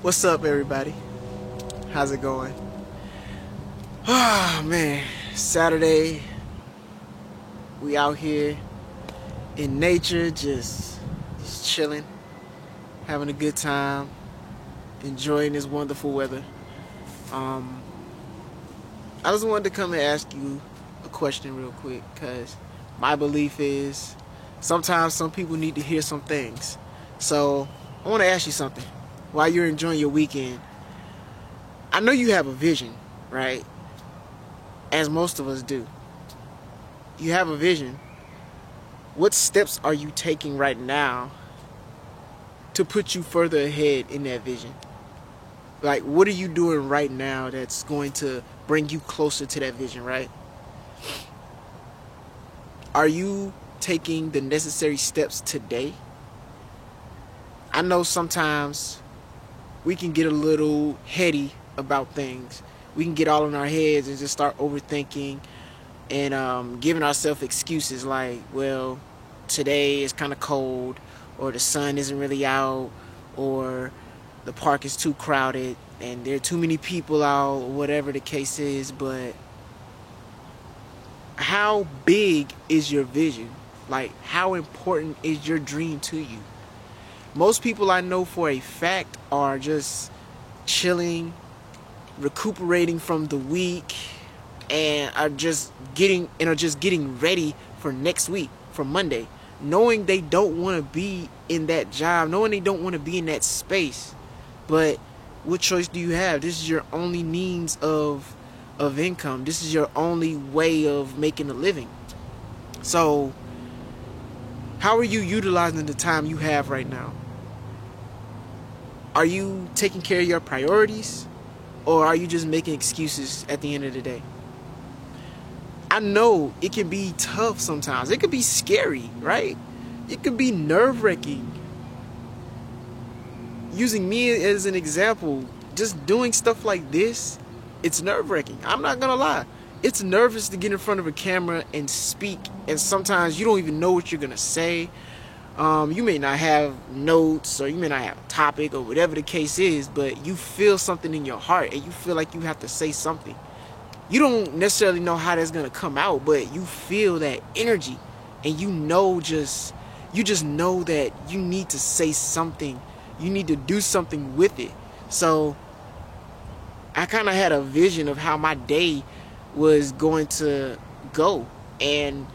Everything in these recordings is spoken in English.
What's up, everybody? How's it going? Oh man, Saturday. We out here in nature, just chilling, having a good time, enjoying this wonderful weather. Um, I just wanted to come and ask you a question real quick, cause my belief is sometimes some people need to hear some things. So I want to ask you something. While you're enjoying your weekend, I know you have a vision, right? As most of us do. You have a vision. What steps are you taking right now to put you further ahead in that vision? Like, what are you doing right now that's going to bring you closer to that vision, right? Are you taking the necessary steps today? I know sometimes we can get a little heady about things. We can get all in our heads and just start overthinking and giving ourselves excuses like, well, today is kind of cold, or the sun isn't really out, or the park is too crowded and there are too many people out, or whatever the case is. But how big is your vision? Like, how important is your dream to you? Most people I know for a fact are just chilling, recuperating from the week, and are just getting ready for next week, for Monday, knowing they don't want to be in that job, knowing they don't want to be in that space. But what choice do you have? This is your only means of income. This is your only way of making a living. So how are you utilizing the time you have right now? Are you taking care of your priorities, or are you just making excuses at the end of the day? I know it can be tough sometimes. It can be scary, right? It can be nerve-wracking. Using me as an example, just doing stuff like this, it's nerve-wracking. I'm not gonna lie. It's nervous to get in front of a camera and speak, and sometimes you don't even know what you're gonna say. You may not have notes, or you may not have a topic, or whatever the case is, but you feel something in your heart and you feel like you have to say something. You don't necessarily know how that's gonna come out, but you feel that energy, and you just know that you need to say something. You need to do something with it. So I kind of had a vision of how my day was going to go, and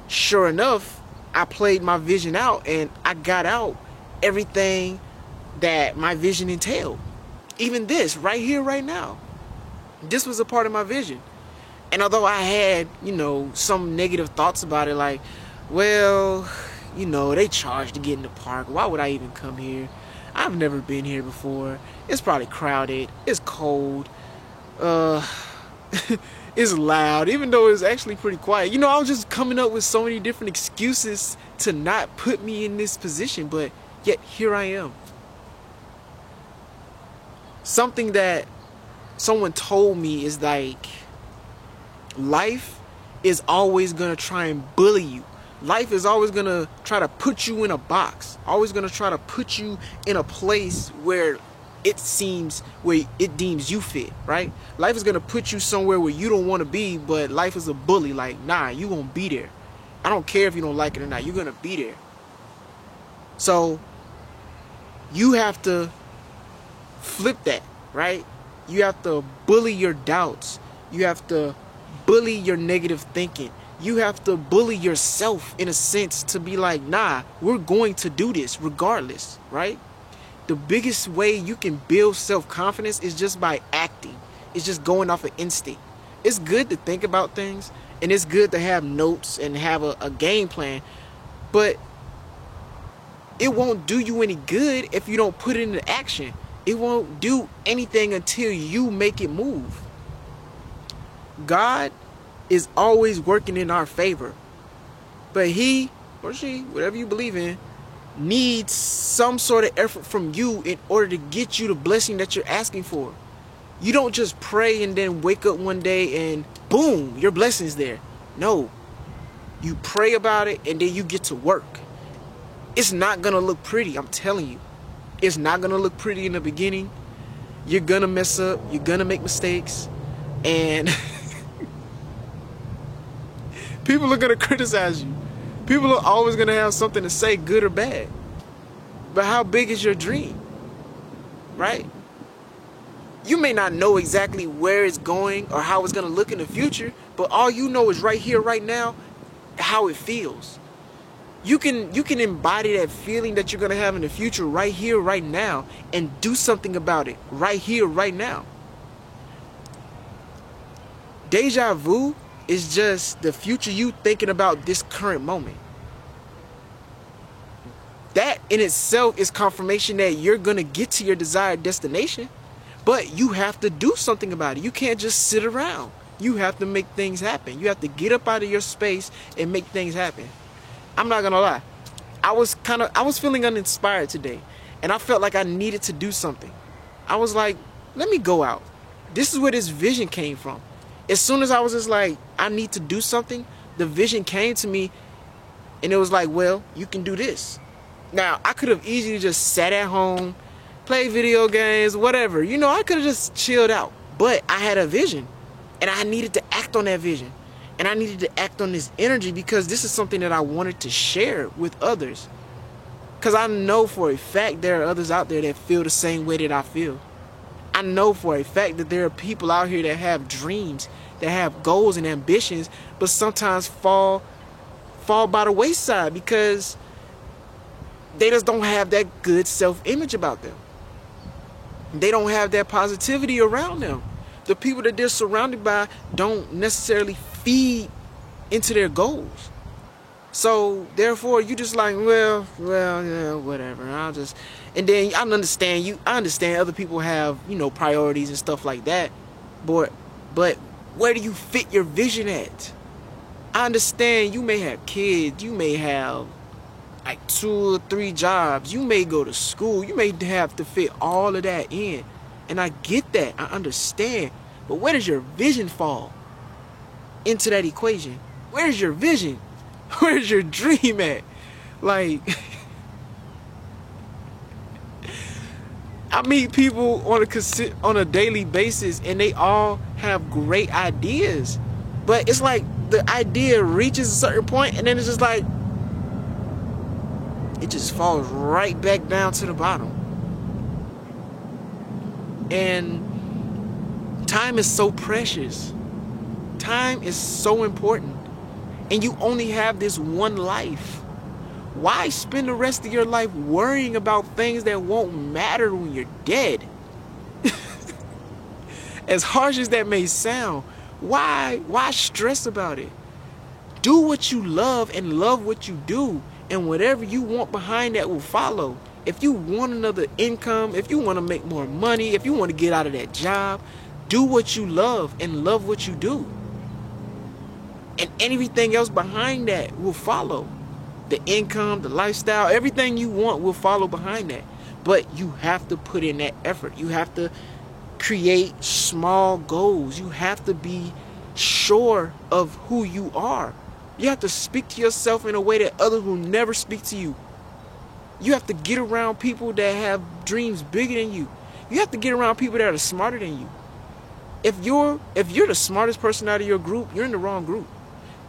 sure enough, I played my vision out, and I got out everything that my vision entailed. Even this right here, right now. This was a part of my vision. And although I had, some negative thoughts about it, like, well, they charge to get in the park. Why would I even come here? I've never been here before. It's probably crowded. It's cold. It's loud, even though it's actually pretty quiet. I was just coming up with so many different excuses to not put me in this position, but yet here I am. Something that someone told me is like, life is always gonna try and bully you. Life is always gonna try to put you in a box, always gonna try to put you in a place where it deems you fit, right? Life is gonna put you somewhere where you don't want to be, but life is a bully. Like, nah, you won't be there. I don't care if you don't like it or not, you're gonna be there. So you have to flip that, right? You have to bully your doubts. You have to bully your negative thinking. You have to bully yourself, in a sense, to be like, nah, we're going to do this regardless, right? The biggest way you can build self-confidence is just by acting. It's just going off of instinct. It's good to think about things, and it's good to have notes and have a game plan, but it won't do you any good if you don't put it into action. It won't do anything until you make it move. God is always working in our favor, but he or she, whatever you believe in, needs some sort of effort from you in order to get you the blessing that you're asking for. You don't just pray and then wake up one day and boom, your blessing's there. No, you pray about it and then you get to work. It's not gonna look pretty, I'm telling you. It's not gonna look pretty in the beginning. You're gonna mess up. You're gonna make mistakes. And people are gonna criticize you. People are always gonna have something to say, good or bad. But how big is your dream? Right? You may not know exactly where it's going or how it's gonna look in the future, but all you know is right here, right now, how it feels. You can embody that feeling that you're gonna have in the future right here, right now, and do something about it right here, right now. Deja vu is just the future you thinking about this current moment. That in itself is confirmation that you're gonna get to your desired destination, but you have to do something about it. You can't just sit around. You have to make things happen. You have to get up out of your space and make things happen. I'm not gonna lie. I was feeling uninspired today, and I felt like I needed to do something. I was like, let me go out. This is where this vision came from. As soon as I was just like, I need to do something, the vision came to me, and it was like, well, you can do this. Now, I could have easily just sat at home, played video games, whatever. You know, I could have just chilled out. But I had a vision, and I needed to act on that vision. And I needed to act on this energy because this is something that I wanted to share with others. Because I know for a fact there are others out there that feel the same way that I feel. I know for a fact that there are people out here that have dreams, that have goals and ambitions, but sometimes fall by the wayside because they just don't have that good self-image about them. They don't have that positivity around them. The people that they're surrounded by don't necessarily feed into their goals. So therefore you just like, well, yeah, whatever. And then I understand other people have, priorities and stuff like that. But where do you fit your vision at? I understand you may have kids, you may have like 2 or 3 jobs, you may go to school, you may have to fit all of that in. And I get that, I understand. But where does your vision fall into that equation? Where's your vision? Where's your dream at? Like, I meet people on a daily basis, and they all have great ideas. But it's like the idea reaches a certain point, and then it's just like, it just falls right back down to the bottom. And time is so precious. Time is so important. And you only have this one life. Why spend the rest of your life worrying about things that won't matter when you're dead? As harsh as that may sound, why stress about it? Do what you love and love what you do, and whatever you want behind that will follow. If you want another income, if you want to make more money, if you want to get out of that job, do what you love and love what you do. And everything else behind that will follow. The income, the lifestyle, everything you want will follow behind that. But you have to put in that effort. You have to create small goals. You have to be sure of who you are. You have to speak to yourself in a way that others will never speak to you. You have to get around people that have dreams bigger than you. You have to get around people that are smarter than you. If you're the smartest person out of your group, you're in the wrong group.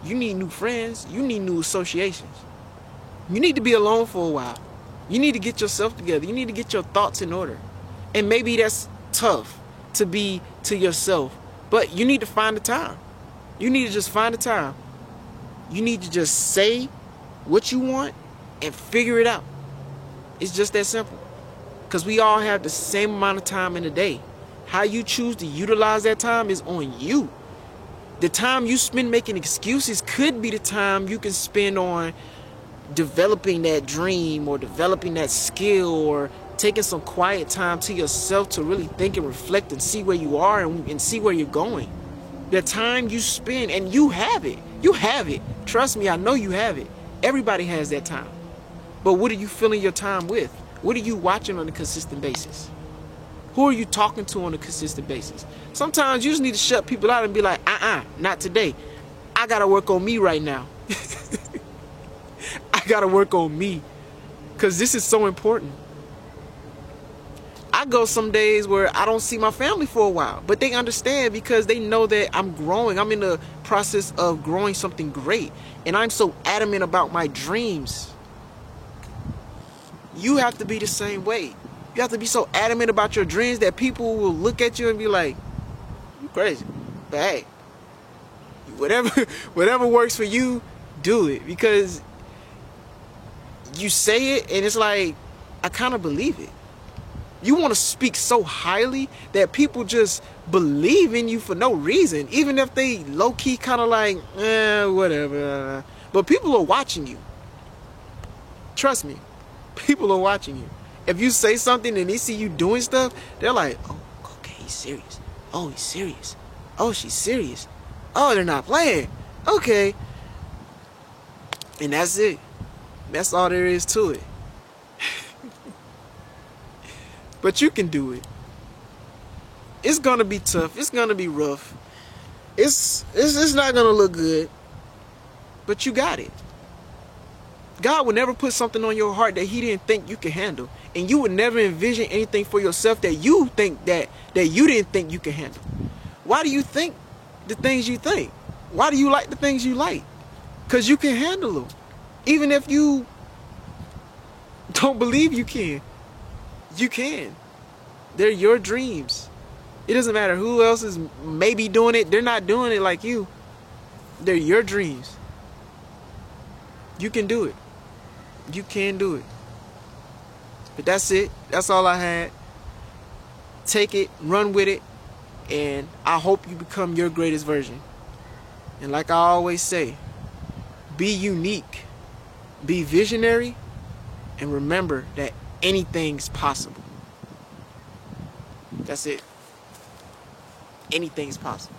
You need new friends. You need new associations. You need to be alone for a while. You need to get yourself together. You need to get your thoughts in order. And maybe that's tough to be to yourself, but you need to find the time. You need to just find the time. You need to just say what you want and figure it out. It's just that simple. Because we all have the same amount of time in a day. How you choose to utilize that time is on you. The time you spend making excuses could be the time you can spend on developing that dream or developing that skill or taking some quiet time to yourself to really think and reflect and see where you are and see where you're going. The time you spend, and you have it. You have it. Trust me, I know you have it. Everybody has that time. But what are you filling your time with? What are you watching on a consistent basis? Who are you talking to on a consistent basis? Sometimes you just need to shut people out and be like, not today. I gotta work on me right now. I gotta work on me. Because this is so important. I go some days where I don't see my family for a while, but they understand because they know that I'm growing. I'm in the process of growing something great, and I'm so adamant about my dreams. You have to be the same way. You have to be so adamant about your dreams that people will look at you and be like, "You crazy." But hey, whatever works for you, do it, because you say it and it's like, I kind of believe it. You want to speak so highly that people just believe in you for no reason, even if they low-key kind of like, whatever. But people are watching you. Trust me, people are watching you. If you say something and they see you doing stuff, they're like, oh, okay, he's serious. Oh, he's serious. Oh, she's serious. Oh, they're not playing. Okay. And that's it. That's all there is to it. But you can do it. It's gonna be tough. It's gonna be rough. It's not gonna look good. But you got it. God would never put something on your heart that He didn't think you could handle. And you would never envision anything for yourself that you think that you didn't think you could handle. Why do you think the things you think? Why do you like the things you like? Because you can handle them. Even if you don't believe you can. You can. They're your dreams. It doesn't matter who else is maybe doing it. They're not doing it like you. They're your dreams. You can do it. You can do it. But that's it. That's all I had. Take it, run with it, and I hope you become your greatest version. And like I always say, be unique, be visionary, and remember that anything's possible. That's it. Anything's possible.